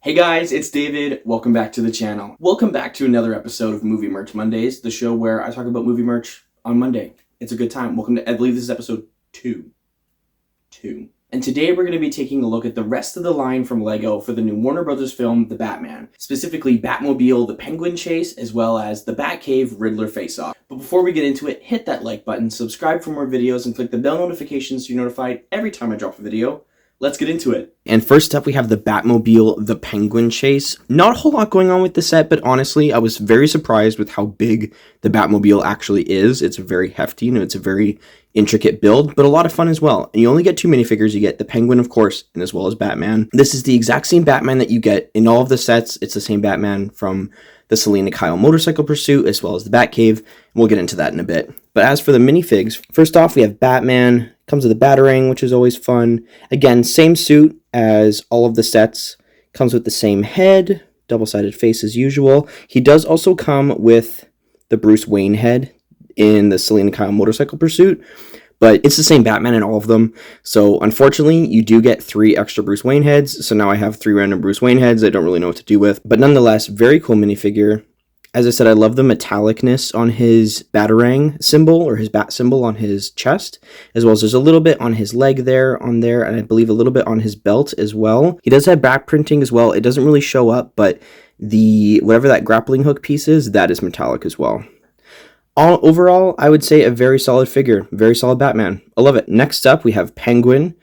Hey guys, it's David. Welcome back to the channel. Welcome back to another episode of Movie Merch Mondays, the show where I talk about movie merch on Monday. It's a good time. Welcome to, I believe this is episode 2. And today we're going to be taking a look at the rest of the line from LEGO for the new Warner Brothers film, The Batman. Specifically Batmobile, the Penguin Chase, as well as the Batcave, Riddler Face-Off. But before we get into it, hit that like button, subscribe for more videos, and click the bell notifications so you're notified every time I drop a video. Let's get into it. And first up, we have the Batmobile, the Penguin Chase. Not a whole lot going on with the set, but honestly, I was very surprised with how big the Batmobile actually is. It's very hefty and it's a very intricate build, but a lot of fun as well. And you only get two minifigures. You get the Penguin, of course, and as well as Batman. This is the exact same Batman that you get in all of the sets. It's the same Batman from the Selena Kyle motorcycle pursuit, as well as the Batcave. We'll get into that in a bit. But as for the minifigs, first off, we have Batman. Comes with a Batarang, which is always fun. Again, same suit as all of the sets. Comes with the same head, double-sided face as usual. He does also come with the Bruce Wayne head in the Selena Kyle motorcycle pursuit, but it's the same Batman in all of them. So unfortunately, you do get 3 extra Bruce Wayne heads. So now I have 3 random Bruce Wayne heads I don't really know what to do with. But nonetheless, very cool minifigure. As I said, I love the metallicness on his Batarang symbol, or his bat symbol on his chest, as well as there's a little bit on his leg there, and I believe a little bit on his belt as well. He does have back printing as well. It doesn't really show up, but whatever that grappling hook piece is, that is metallic as well. Overall, I would say a very solid figure, very solid Batman. I love it. Next up, we have Penguin,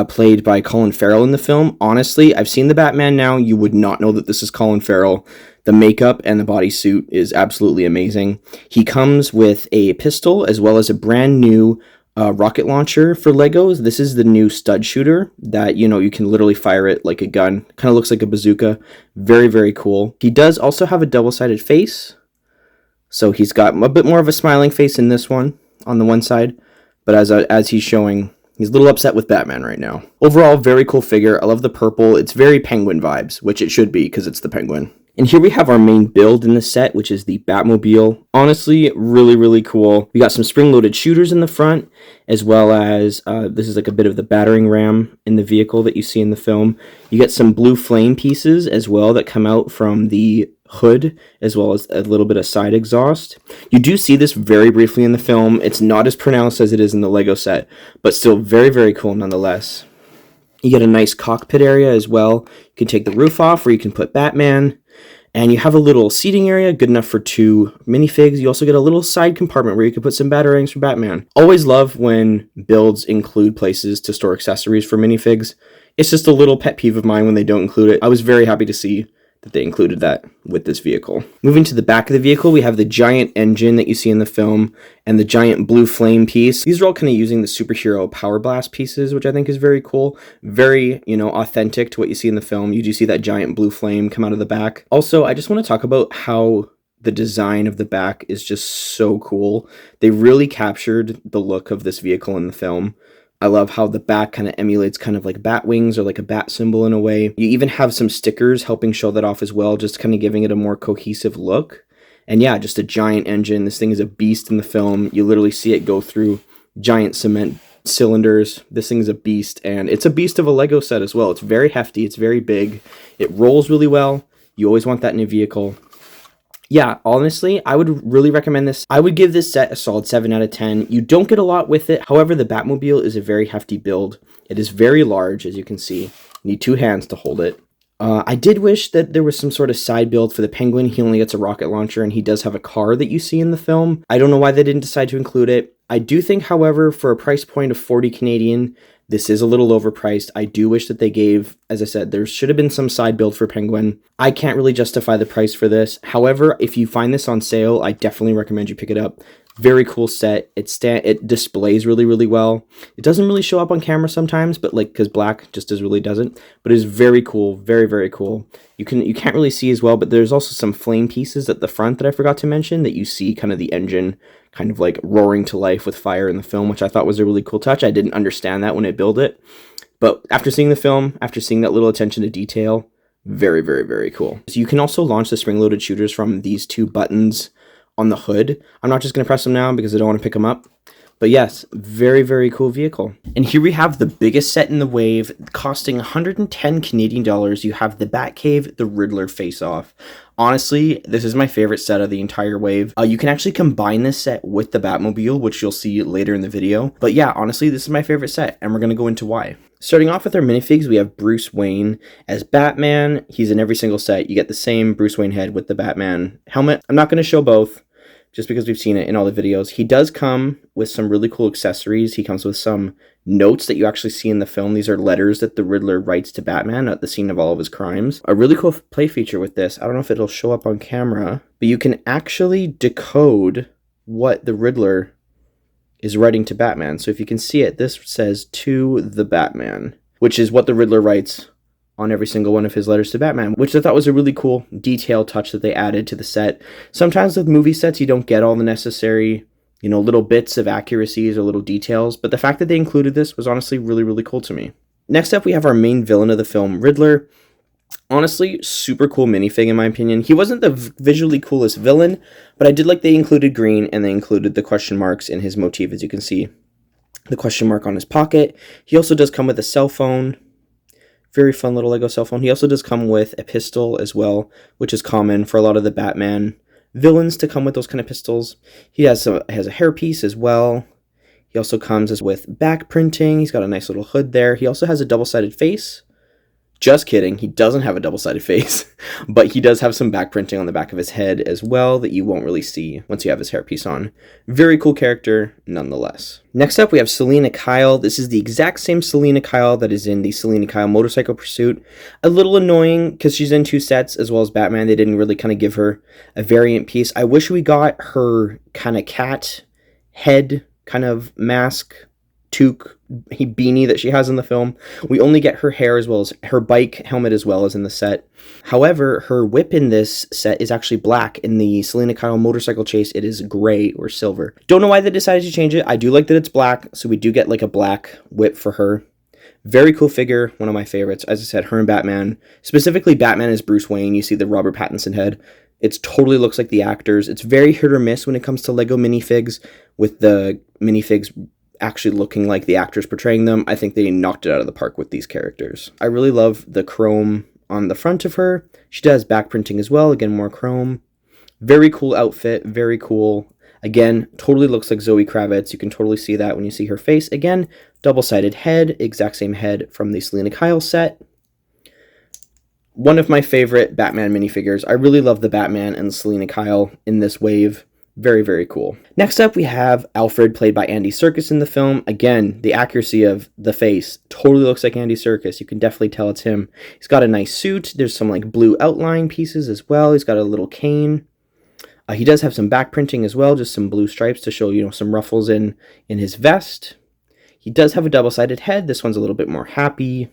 played by Colin Farrell in the film. Honestly, I've seen the Batman now. You would not know that this is Colin Farrell. The makeup and the bodysuit is absolutely amazing. He comes with a pistol as well as a brand new rocket launcher for Legos. This is the new stud shooter that, you can literally fire it like a gun. Kind of looks like a bazooka. Very, very cool. He does also have a double-sided face. So he's got a bit more of a smiling face in this one on the one side. But as he's showing, he's a little upset with Batman right now. Overall, very cool figure. I love the purple. It's very Penguin vibes, which it should be because it's the Penguin. And here we have our main build in the set, which is the Batmobile. Honestly, really, really cool. We got some spring-loaded shooters in the front, as well as, this is like a bit of the battering ram in the vehicle that you see in the film. You get some blue flame pieces as well that come out from the hood, as well as a little bit of side exhaust. You do see this very briefly in the film. It's not as pronounced as it is in the Lego set, but still very, very cool nonetheless. You get a nice cockpit area as well. You can take the roof off, or you can put Batman. And you have a little seating area, good enough for 2 minifigs. You also get a little side compartment where you can put some Batarangs for Batman. Always love when builds include places to store accessories for minifigs. It's just a little pet peeve of mine when they don't include it. I was very happy to see that they included that with this vehicle. Moving to the back of the vehicle, we have the giant engine that you see in the film and the giant blue flame piece. These are all kind of using the superhero power blast pieces, which I think is very cool. Very, authentic to what you see in the film. You do see that giant blue flame come out of the back. Also, I just want to talk about how the design of the back is just so cool. They really captured the look of this vehicle in the film. I love how the back kind of emulates kind of like bat wings or like a bat symbol in a way. You even have some stickers helping show that off as well, just kind of giving it a more cohesive look. And yeah, just a giant engine. This thing is a beast in the film. You literally see it go through giant cement cylinders. This thing is a beast, and it's a beast of a Lego set as well. It's very hefty. It's very big. It rolls really well. You always want that in a vehicle. Yeah, honestly, I would really recommend this. I would give this set a solid 7 out of 10. You don't get a lot with it. However, the Batmobile is a very hefty build. It is very large, as you can see. You need 2 hands to hold it. I did wish that there was some sort of side build for the Penguin. He only gets a rocket launcher, and he does have a car that you see in the film. I don't know why they didn't decide to include it. I do think, however, for a price point of 40 Canadian, this is a little overpriced. I do wish that they gave, as I said, there should have been some side build for Penguin. I can't really justify the price for this. However, if you find this on sale, I definitely recommend you pick it up. Very cool set. It displays really, really well. It doesn't really show up on camera sometimes, but because black just really doesn't. But it is very cool. Very, very cool. You can't really see as well, but there's also some flame pieces at the front that I forgot to mention that you see kind of the engine kind of like roaring to life with fire in the film, which I thought was a really cool touch. I didn't understand that when I built it. But after seeing the film, after seeing that little attention to detail, very, very, very cool. So you can also launch the spring-loaded shooters from these 2 buttons on the hood. I'm not just going to press them now because I don't want to pick them up. But yes, very, very cool vehicle. And here we have the biggest set in the wave, costing 110 Canadian dollars. You have the Batcave, the Riddler face-off. Honestly, this is my favorite set of the entire wave. You can actually combine this set with the Batmobile, which you'll see later in the video. But yeah, honestly, this is my favorite set, and we're going to go into why. Starting off with our minifigs, we have Bruce Wayne as Batman. He's in every single set. You get the same Bruce Wayne head with the Batman helmet. I'm not going to show both, just because we've seen it in all the videos. He does come with some really cool accessories. He comes with some notes that you actually see in the film. These are letters that the Riddler writes to Batman at the scene of all of his crimes. A really cool play feature with this, I don't know if it'll show up on camera, but you can actually decode what the Riddler is writing to Batman. So if you can see it, this says "to the Batman," which is what the Riddler writes on every single one of his letters to Batman, which I thought was a really cool detail touch that they added to the set. Sometimes with movie sets, you don't get all the necessary, little bits of accuracies or little details, but the fact that they included this was honestly really, really cool to me. Next up, we have our main villain of the film, Riddler. Honestly, super cool minifig in my opinion. He wasn't the visually coolest villain, but I did like they included green and they included the question marks in his motif, as you can see. The question mark on his pocket. He also does come with a cell phone. Very fun little Lego cell phone. He also does come with a pistol as well, which is common for a lot of the Batman villains to come with those kind of pistols. He has a hairpiece as well. He also comes with back printing. He's got a nice little hood there. He also has a double-sided face. Just kidding, he doesn't have a double-sided face, but he does have some back printing on the back of his head as well that you won't really see once you have his hairpiece on. Very cool character, nonetheless. Next up, we have Selina Kyle. This is the exact same Selina Kyle that is in the Selina Kyle Motorcycle Pursuit. A little annoying because she's in two sets as well as Batman. They didn't really kind of give her a variant piece. I wish we got her kind of cat head kind of mask toque beanie that she has in the film. We only get her hair as well as her bike helmet as well as in the set. However, her whip in this set is actually black. In the Selina Kyle Motorcycle Chase, it is gray or silver. Don't know why they decided to change it. I do like that it's black, so we do get like a black whip for her. Very cool figure, one of my favorites. As I said, her and Batman. Specifically, Batman is Bruce Wayne. You see the Robert Pattinson head. It totally looks like the actors. It's very hit or miss when it comes to Lego minifigs, with the minifigs actually looking like the actors portraying them. I think they knocked it out of the park with these characters. I really love the chrome on the front of her. She does back printing as well. Again, more chrome. Very cool outfit. Very cool. Again, totally looks like Zoe Kravitz. You can totally see that when you see her face. Again, double-sided head. Exact same head from the Selina Kyle set. One of my favorite Batman minifigures. I really love the Batman and Selina Kyle in this wave. Very, very cool. Next up, we have Alfred, played by Andy Serkis in the film. Again, the accuracy of the face totally looks like Andy Serkis. You can definitely tell it's him. He's got a nice suit. There's some like blue outline pieces as well. He's got a little cane. He does have some back printing as well, just some blue stripes to show, some ruffles in his vest. He does have a double-sided head. This one's a little bit more happy.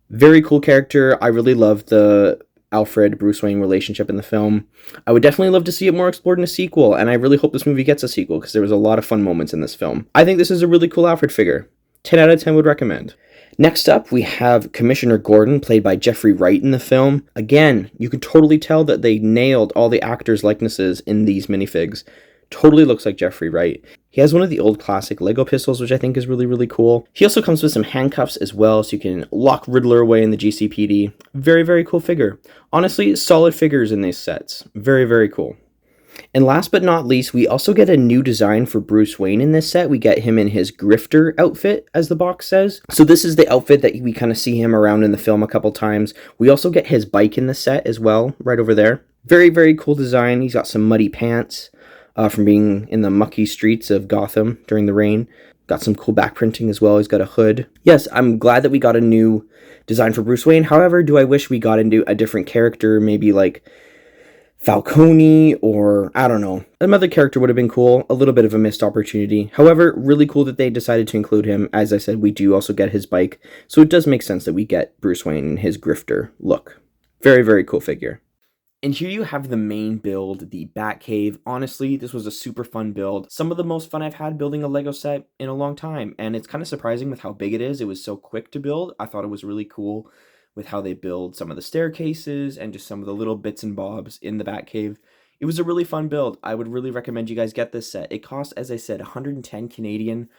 Very cool character. I really love the Alfred Bruce Wayne relationship in the film. I would definitely love to see it more explored in a sequel, and I really hope this movie gets a sequel because there was a lot of fun moments in this film. I think this is a really cool Alfred figure. 10 out of 10 would recommend. Next up, we have Commissioner Gordon, played by Jeffrey Wright in the film. Again, you can totally tell that they nailed all the actors' likenesses in these minifigs. Totally looks like Jeffrey Wright. He has one of the old classic Lego pistols, which I think is really, really cool. He also comes with some handcuffs as well, so you can lock Riddler away in the GCPD. Very, very cool figure. Honestly, solid figures in these sets. Very, very cool. And last but not least, we also get a new design for Bruce Wayne in this set. We get him in his grifter outfit, as the box says. So this is the outfit that we kind of see him around in the film a couple times. We also get his bike in the set as well, right over there. Very, very cool design. He's got some muddy pants from being in the mucky streets of Gotham during the rain. Got some cool back printing as well. He's got a hood. Yes, I'm glad that we got a new design for Bruce Wayne. However, do I wish we got into a different character, maybe like Falcone, or I don't know. Another character would have been cool. A little bit of a missed opportunity. However, really cool that they decided to include him. As I said, we do also get his bike. So it does make sense that we get Bruce Wayne in his grifter look. Very, very cool figure. And here you have the main build, the Batcave. Honestly, this was a super fun build. Some of the most fun I've had building a Lego set in a long time. And it's kind of surprising with how big it is. It was so quick to build. I thought it was really cool with how they build some of the staircases and just some of the little bits and bobs in the Batcave. It was a really fun build. I would really recommend you guys get this set. It costs, as I said, 110 Canadian.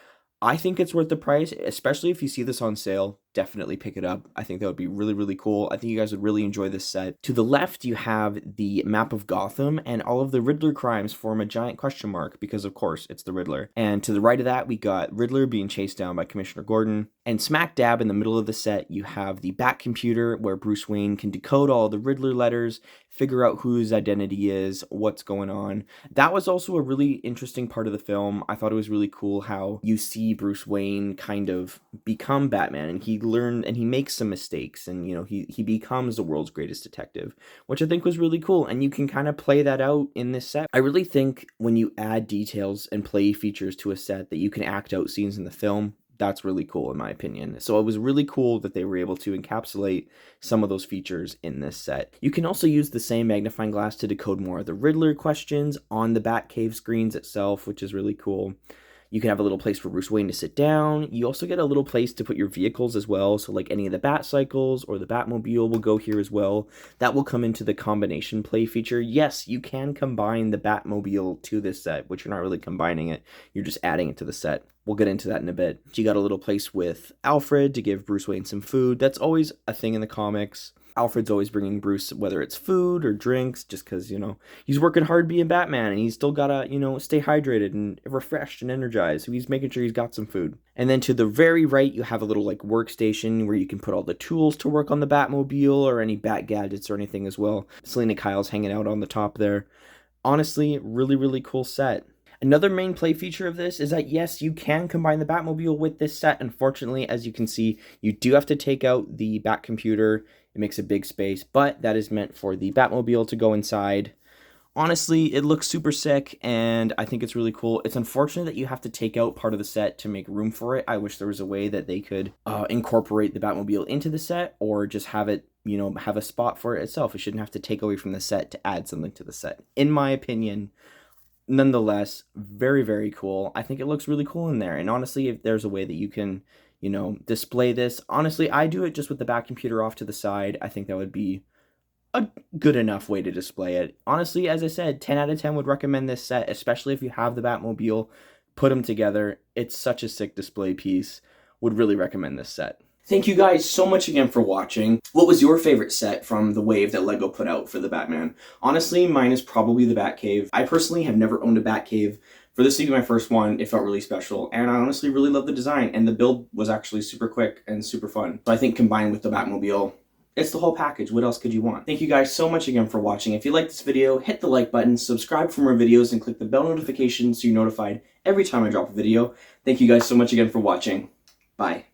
I think it's worth the price, especially if you see this on sale. Definitely pick it up. I think that would be really, really cool. I think you guys would really enjoy this set. To the left, you have the map of Gotham, and all of the Riddler crimes form a giant question mark because, of course, it's the Riddler. And to the right of that, we got Riddler being chased down by Commissioner Gordon. And smack dab in the middle of the set, you have the Bat computer, where Bruce Wayne can decode all the Riddler letters, figure out who his identity is, what's going on. That was also a really interesting part of the film. I thought it was really cool how you see Bruce Wayne kind of become Batman, and he learned and he makes some mistakes, and he becomes the world's greatest detective, which I think was really cool. And you can kind of play that out in this set. I really think when you add details and play features to a set that you can act out scenes in the film, that's really cool in my opinion. So it was really cool that they were able to encapsulate some of those features in this set. You can also use the same magnifying glass to decode more of the Riddler questions on the Batcave screens itself, which is really cool. You can have a little place for Bruce Wayne to sit down. You also get a little place to put your vehicles as well. So like any of the Bat cycles or the Batmobile will go here as well. That will come into the combination play feature. Yes, you can combine the Batmobile to this set, which you're not really combining it. You're just adding it to the set. We'll get into that in a bit. So you got a little place with Alfred to give Bruce Wayne some food. That's always a thing in the comics. Alfred's always bringing Bruce, whether it's food or drinks, just because, he's working hard being Batman, and he's still gotta, stay hydrated and refreshed and energized. So he's making sure he's got some food. And then to the very right, you have a little, workstation where you can put all the tools to work on the Batmobile or any Bat gadgets or anything as well. Selena Kyle's hanging out on the top there. Honestly, really, really cool set. Another main play feature of this is that, yes, you can combine the Batmobile with this set. Unfortunately, as you can see, you do have to take out the Bat computer. It makes a big space, but that is meant for the Batmobile to go inside. Honestly, it looks super sick, and I think it's really cool. It's unfortunate that you have to take out part of the set to make room for it. I wish there was a way that they could incorporate the Batmobile into the set, or just have it, have a spot for it itself. It shouldn't have to take away from the set to add something to the set, in my opinion. Nonetheless, very, very cool. I think it looks really cool in there. And honestly, if there's a way that you can, display this, honestly, I do it just with the Bat computer off to the side. I think that would be a good enough way to display it. Honestly, as I said, 10 out of 10 would recommend this set, especially if you have the Batmobile. Put them together. It's such a sick display piece. Would really recommend this set. Thank you guys so much again for watching. What was your favorite set from the wave that LEGO put out for the Batman? Honestly, mine is probably the Batcave. I personally have never owned a Batcave. For this to be my first one, it felt really special, and I honestly really love the design, and the build was actually super quick and super fun. So I think combined with the Batmobile, it's the whole package. What else could you want? Thank you guys so much again for watching. If you like this video, hit the like button, subscribe for more videos, and click the bell notification so you're notified every time I drop a video. Thank you guys so much again for watching. Bye.